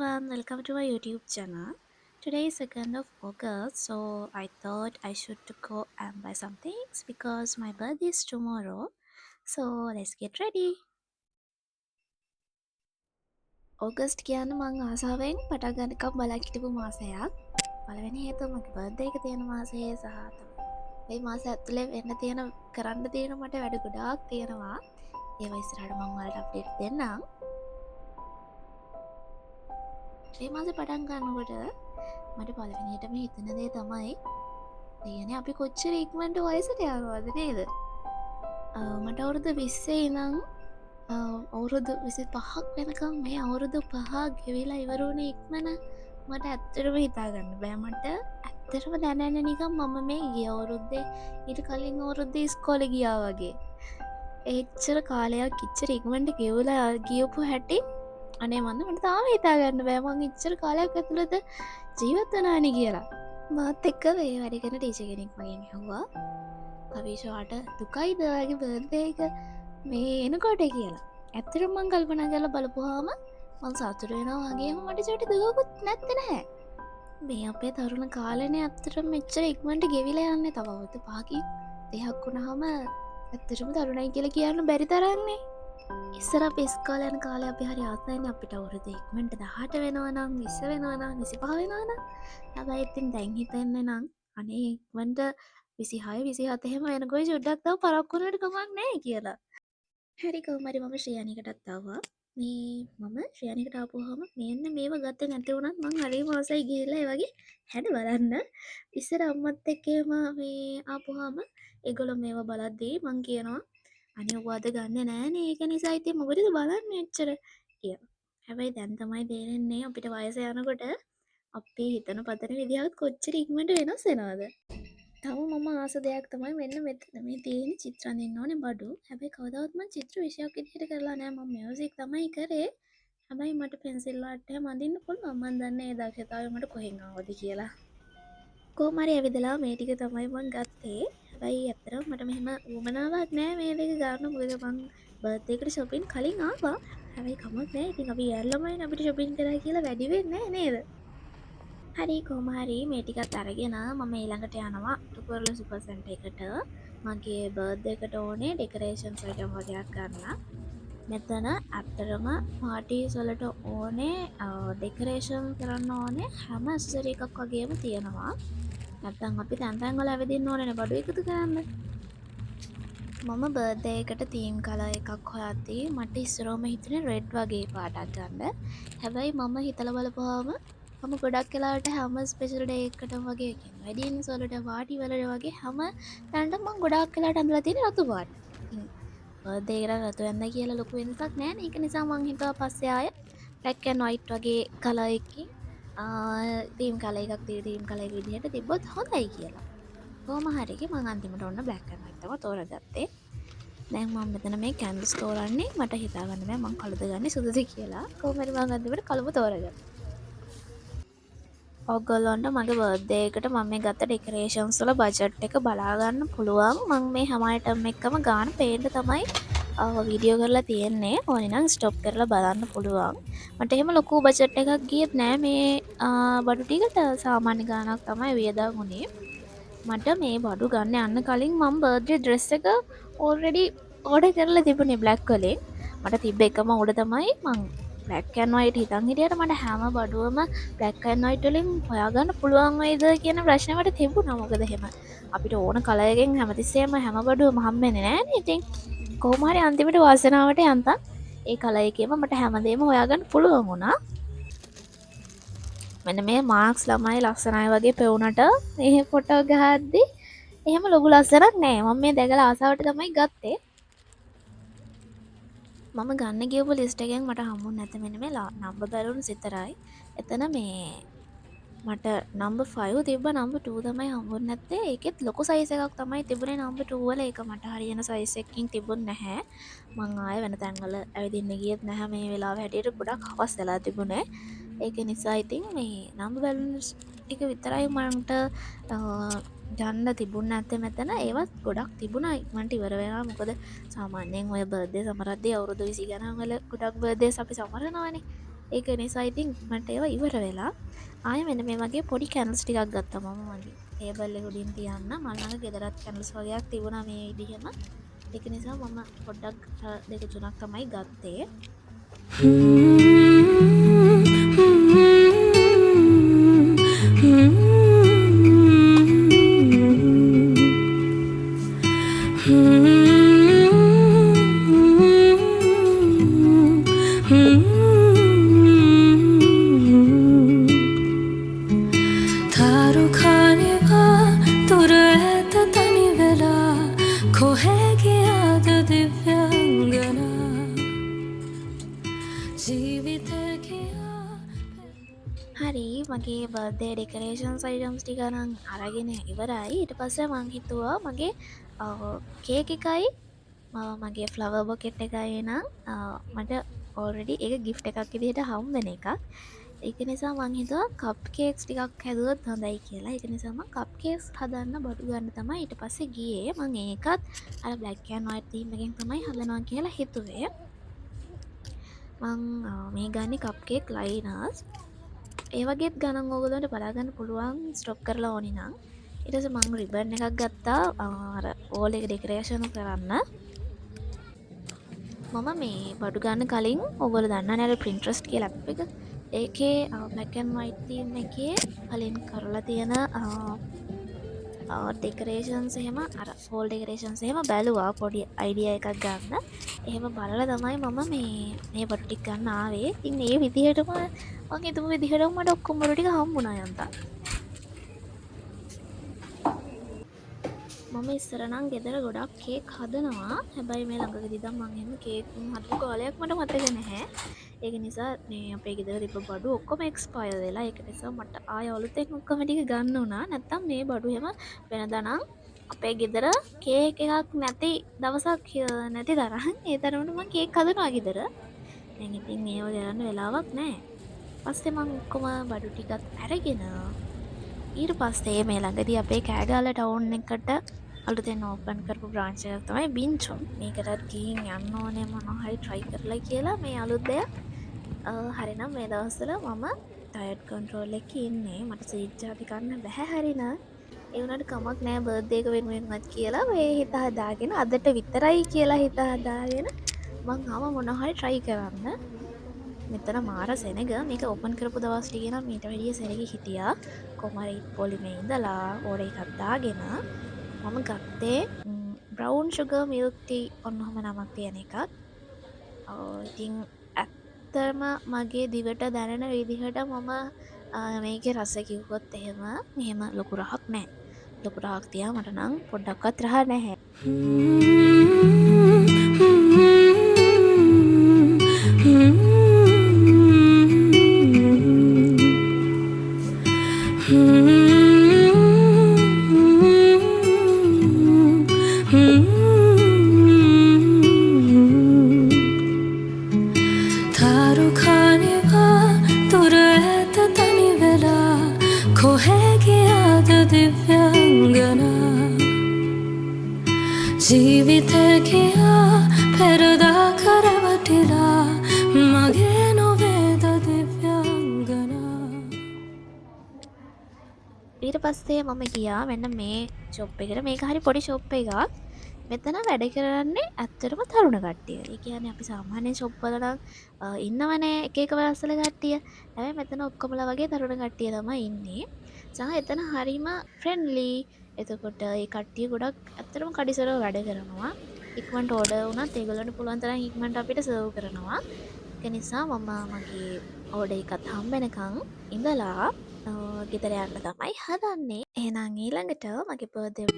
everyone, welcome to my YouTube channel. Today is 2nd of August, so I thought I should to go and buy some things because my birthday is tomorrow. So let's get ready. ඕගස්ට් කියන්න මං ආසාාවෙන් පටගන්නකම් බලා හිටපු මාසයක් පලවෙනි හේතු මගේ බර්ධය එක තියෙන මාසයේ සහතම ඒ මාස ඇත්තුලේ වෙන්න තියෙන කරන්න තියෙන මට වැඩ ගොඩාක් තියෙනවා ඒ වයිස්රට මංවලට අප්ඩේට් දෙන්නම් ශ්‍රී මාස පටන් ගන්නකොට මට පලවෙනිටම හිතන දේ තමයි තියෙන අපි කොච්චර ඉක්මට වයසට යාවාද නේද මට අවුරුදු විස්සේ ඉනම් අවුරුදු විසි පහක් වෙනකම් මේ අවුරුදු පහ ගෙවිලා ඉවරුණ ඉක්මන මට ඇත්තරම හිතාගන්න බෑමට ඇත්තරම දැනන්න නිකම් මම මේ ගිය අවුරුද්දේ ඊට කලින් අවුරුද්ද ස්කෝල ගියා වගේ එච්චර කාලයක් ඉච්චර ඉක්මට ගෙවලා ගියපු හැටි අනේ මන්න මට තාම හිතාගන්න බෑමං ඉච්චර කාලයක් ඇතුළද ජීවත්වනානි කියලා මාත් එක්ක වේ වැඩිගෙන ටීච කෙනෙක් මගෙන් හවා කවිශවාට දුකයිදවගේ බර්ධයක මේ එනකොට කියලා ඇත්තර මං කල්පනා කරලා බලපුහාම මං සතුරෙනවා වගේ මට චට දුවකුත් නැත්ත නැහැ මේ අපේ තරුණ කාලනය අත්තර මෙච්චර ඉක්මට ගෙවිලා යන්න තවවත පාකි දෙයක් වුණහම ඇත්තරම තරුණයි කියලා කියන්න බැරි තරන්නේ ඉස්සර පෙස්කාලයන කාල අපි හරි ආසයන අපිට අවුරුද ඉක්මට දහට වෙනවනම් විස්ස වෙනවනම් විසිපා වෙනවන හැබයි ඉතින් දැන් හිතන්න නම් අනේ ඉක්මට විසිහය විසිහතහෙම එනකොයි ජුඩ්ඩක්තාව පරක්කුණට කමක් නෑ කියලා හැරිකවමරි මම ශ්‍රියනිකටත්තාවා මේ මම ශ්‍රියනිකට ආපුහම මෙන්න මේව ගත්ත නැති වුණත් මං හරි මාසයි ගිල්ලයි වගේ හැඩ බලන්න ඉස්සර අම්මත් එක්කේම මේ ආපුහාම එගොලො මේවා බලද්දී මං කියනවා අනිවාද ගන්න නෑනේ ඒක නිසා ඉති මොකටද බලන්න එච්චර කිය හැබැයි දැන් තමයි දේරෙන්නේ අපිට වයස යනකොට අපේ හිතන පතන විදිහත් කොච්චර ඉක්මට වෙනස් වෙනවාද තම මම ආස දෙයක් තමයි මෙන්න මෙතන මේ තියෙන චිත්‍රන්න්න ඕන බඩු හැබැයි කවදවත්ම චිත්‍ර විෂයක් ඉදිහට කරලා නෑ ම මියසික් තමයි කරේ හැබයි මට පෙන්සිල්ලාට මඳන්න පුල් අම්මන් දන්න ඒ දක්ෂතාව මට කොහෙන් අවද කියලා කෝමරි ඇවිදලා මේටික තමයි මං ගත්තේ හැබයි ඇතර මට මෙහෙම උමනාවක් නෑ මේ දෙක ගන්න මුද මං බර්තයකට ශොපින් කලින් ආවා හැබයි කමක් නෑ ඉතින් අපි ඇල්ලමයි අපිට ශොපින් කර කියලා වැඩිවෙන්න නේද හරි කෝමහරි මේටිකත් අරගෙන මම ඊළඟට යනවා ටුකරල සුපසන්ට එකට මගේ බර්ධ එකට ඕනේ ඩෙකරේෂන් සටම් වගේයක් ගන්න මෙතන ඇත්තරම පාටී සොලට ඕනේ ඩෙකරේෂන් කරන්න ඕනේ හැම ඇසසර එකක් වගේම තියෙනවා නැත්තන් අපි තැන්තැන්ගල ඇවිදින්න ඕනන බඩු එකතු කරන්න මම බර්ධයකට තීම් කල එකක් හොයත්ති මට ඉස්සරෝම හිතන රෙඩ් වගේ පාටක් ගන්න හැබැයි මම හිතල බලපුවාම මම ගොඩක් කලාට හැම ස්පෙෂල් ඩේ එකට වගේ වැඩින් සොලට වාටි වලට වගේ හැම තැන්ට මං ගොඩක් කලාට අඳලා තියෙන රතු පාට දේර රතු ඇන්න කියලා ලොකු වෙනසක් නෑ එක නිසා මං හිතුවා පස්සේ ආය බ්ලැක් ඇන්ඩ් වයිට් වගේ කලයකින් තීම් කල එකක් තීම් කල විදිහට තිබොත් හොඳයි කියලා කොහොම හරික මං අන්තිමට ඔන්න බ්ලැක් ඇන්ඩ් වයිට් තමයි තෝරගත්තේ දැන් මම මෙතන මේ කැන්වස් තෝරන්නේ මට හිතාගන්න බෑ මං කළුද ගන්නේ සුදුද කියලා කොහොම හරි මං අන්තිමට කළුම තෝරගත්තා ඔගොල්ලොන්ට මගේ බර්ධයකට මම මේ ගත්ත ඩෙකරේෂන්ස් වල බජට් එක බලාගන්න පුළුවන් මං මේ හැමයිටම් එක්කම ගාන පේන්ට තමයි වීඩියෝ කරලා තියෙන්නේ ඕනිනම් ස්ටොප් කරලා බලන්න පුළුවන් මට එහෙම ලොකු බජට් එකක් ගියත් නෑ මේ බඩු ටිකට සාමාන්‍ය ගානක් තමයි වියදා ගුණේ මට මේ බඩු ගන්න යන්න කලින් මම බර්ත්ඩේ ඩ්‍රෙස් එක ඕල්රෙඩි ඕඩර් කරලා තිබුණේ බ්ලැක් වලින් මට තිබ්බ එකම උඩ තමයි මං බ්ලැක් ඇන්ඩ් වයිට් හිතන් හිටියට මට හැම බඩුවම බ්ලැක් ඇන්ඩ් වයිට් වලින් හොයාගන්න පුළුවන් වේද කියන ප්‍රශ්නේ මට තිබුණා මොකද එහෙම අපිට ඕන කලරකින් හැමතිස්සෙම හැම බඩුවම හම්බෙන්නේ නෑනේ ඉතින් කොහොම හරි අන්තිමට වාසනාවට යන්තම් ඒ කලර් එකේම මට හැමදේම හොයාගන්න පුළුවන් වුණා මෙන්න මේ මාක්ස් ළමයි ලස්සනයි වගේ පෙවුනට මේ ෆොටෝ ගහද්දි එහෙම ලොකු ලස්සනක් නෑ මම මේ දැකලා ආසාවට තමයි ගත්තේ මම ගන්න ගියපු ලිස්ට් එකෙන් මට හම්බුනේ නැත මෙන්න මේ නම්බර් බැලුන්ස් විතරයි. එතන මේ මට නම්බර් 5 තිබ්බ නම්බර් 2 තමයි හම්බුනේ නැත්තේ. ඒකෙත් ලොකු සයිස් එකක් තමයි තිබුණේ නම්බර් 2 වල. ඒක මට හරියන සයිස් එකකින් තිබුණ නැහැ. මං ආයෙ වෙන තැන්වල ඇවිදින්න ගියෙත් නැහැ මේ වෙලාව හැටියට ගොඩක් හවස් වෙලා තිබුණේ. ඒක නිසා ඉතින් මේ නම්බර් බැලුන්ස් ටික විතරයි මන්ට ගන්න තිබුණ නැත්තේ මෙතන. ඒවත් ගොඩක් තිබුණා ඉක්මනට ඉවර වෙනවා. මොකද සාමාන්‍යයෙන් ඔය බර්ත්ඩේ සමරද්දී අවුරුදු 20 ගණන් වල ගොඩක් බර්ත්ඩේස් අපි සමරනවානේ. ඒක නිසා ඉතින් මට ඒවා ඉවර වෙලා ආය මෙන්න මේ වගේ පොඩි කැන්ඩල්ස් ටිකක් ගත්තා මම මගේ ටේබල් එක උඩින් තියන්න. මල් ළඟ ගෙදරත් කැන්ඩල්ස් වගේක් තිබුණා මේ විදිහම. ඒක නිසා මම පොඩ්ඩක් දෙක තුනක් තමයි ගත්තේ. හරි මගේ බර්ත්ඩේ ඩෙකොරේෂන්ස් අයිටම්ස් ටික නම් අරගෙන ඉවරයි. ඊට පස්සේ මං හිතුවා මගේ කේක් එකයි මගේ ෆ්ලවර් බොකෙට් එකයි නම් මට ඔල්රෙඩි ඒක ගිෆ්ට් එකක් විදිහට හම්බ වෙන එකක්. ඒක නිසා මං හිතුවා කප් කේක්ස් ටිකක් හැදුවොත් හොඳයි කියලා. ඒක නිසා මං කප් කේක්ස් හදන්න බඩු ගන්න තමයි ඊට පස්සේ ගියේ. මං ඒකත් අර බ්ලැක් ඇන්ඩ් වයිට් තීම් එකෙන් තමයි හදනවා කියලා හිතුවේ. මං මේ ගන්නේ කප් කේක් ලයිනර්ස්. ඒ වගේත් ගණන් ඕගොල්ලන්ට බලාගන්න පුළුවන් ස්ටොක් කරලා ඕනි නම්. ඊට පස්සේ මං රිබන් එකක් ගත්තා අර වෝල් එක ඩෙකොරේෂන් කරන්න. මම මේ බඩු ගන්න කලින් ඔයගොල්ලෝ දන්නවනේ අර Pinterest කියලා ඇප් එක. ඒකේ black and white theme එකේ කලින් කරලා තියෙන ඩෙකොරේෂන්ස් එහෙම අර වෝල් ඩෙකොරේෂන්ස් එහෙම බැලුවා පොඩි අයිඩියා එකක් ගන්න. එහෙම බලලා තමයි මම මේ බඩු ටික ගන්න ආවේ. ඉතින් මේ විදිහටම මම හිතපු විදිහටම මට ඔක්කොම බඩු ටික හම්බුණා යන්තා. මම ඉස්සර නම් ගෙදර ගොඩක් කේක් හදනවා. හැබැයි මේ ළඟදී දැන් මම එහෙම කේක් හදපු කාලයක් මට මතක නැහැ. ඒක නිසා මේ අපේ ගෙදර තිබ්බ බඩු ඔක්කොම එක්ස්පයර් වෙලා. ඒක නිසා මට ආය අලුතෙන් ඔක්කොම ටික ගන්න උනා. නැත්තම් මේ බඩු එහෙම වෙනදා නම් අපේ ගෙදර කේක් එකක් නැති දවසක් නැති තරම් ඒ තරමට මම කේක් හදනවා ගෙදර. දැන් ඉතින් මේව කරන්න වෙලාවක් නැහැ. පස්සේ මම ඔක්කොම බඩු ටිකත් අරගෙන ඊට පස්සේ මේ ළඟදී අපේ කෑගාල ටවුන් එකට අලුතෙන් ඕපන් කරපු බ්‍රාන්ච් එකක් තමයි බින්චුන්. මේකටත් ගිහින් යන්න ඕනේ මොනවා හරි try කරලා කියලා මේ අලුත් දෙයක්. හරිනම් මේ දවස්වල මම ඩයට් කන්ට්‍රෝල් එකේ ඉන්නේ. මට ස්වීට් ජාති කන්න බෑ හරිනම්. ඒ වුණාට කමක් නෑ බර්ත්ඩේ එක වෙනුවෙන්වත් කියලා මේ හිත හදාගෙන අදට විතරයි කියලා හිත හදාගෙන මං ආව මොනවා හරි try කරන්න. මෙතන මාර සෙනග මේක ඕපන් කරපු දවස් ටික නම් මීට වැඩිය සෙනග හිටියා. කොමාරි පොලිමේ ඉඳලා ඕඩර් එකක් දාගෙන මම ගත්තේ බ්‍රවුන් ෂුගර් මිල්ක් ටී ඔන්නෝම නමක් තියෙන එකක්. ඉතින් ඇත්තම මගේ දිවට දැනෙන විදිහට මම මේකේ රස කිව්වොත් මෙහෙම ලොකු රහක් නැහැ. ලොකු රහක් තියා මට නම් පොඩ්ඩක්වත් රහ නැහැ. ජීවිතේ ගියා පෙරදා කරවටිලා මගේ නොවේද දිව්‍යාංගනා. ඊට පස්සේ මම ගියා මෙන්න මේ ෂොප් එකට. මේක හරි පොඩි ෂොප් එකක්. මෙතන වැඩ කරන්නේ ඇත්තටම තරුණ කට්ටිය. ඒ කියන්නේ අපි සාමාන්‍ය ෂොප් වල නම් ඉන්නවනේ එක එක වයස්වල කට්ටිය. හැබැයි මෙතන ඔක්කොමලා වගේ තරුණ කට්ටිය තමයි ඉන්නේ. සහ එතන හරිම ෆ්‍රෙන්ඩ්ලි. එතකොට ඒ කට්ටිය ගොඩක් ඇත්තටම කඩිසරව වැඩ කරනවා. ඉක්මනට ඕඩර් වුණත් ඒගොල්ලන්ට පුළුවන් තරම් ඉක්මනට අපිට සර්ව් කරනවා. ඒක නිසා මම මගේ ඕඩර් එකත් හම්බෙනකන් ඉඳලා ගෙදර යන්න තමයි හදන්නේ. එහෙනම් ඊළඟට මගේ බර්ත්ඩේ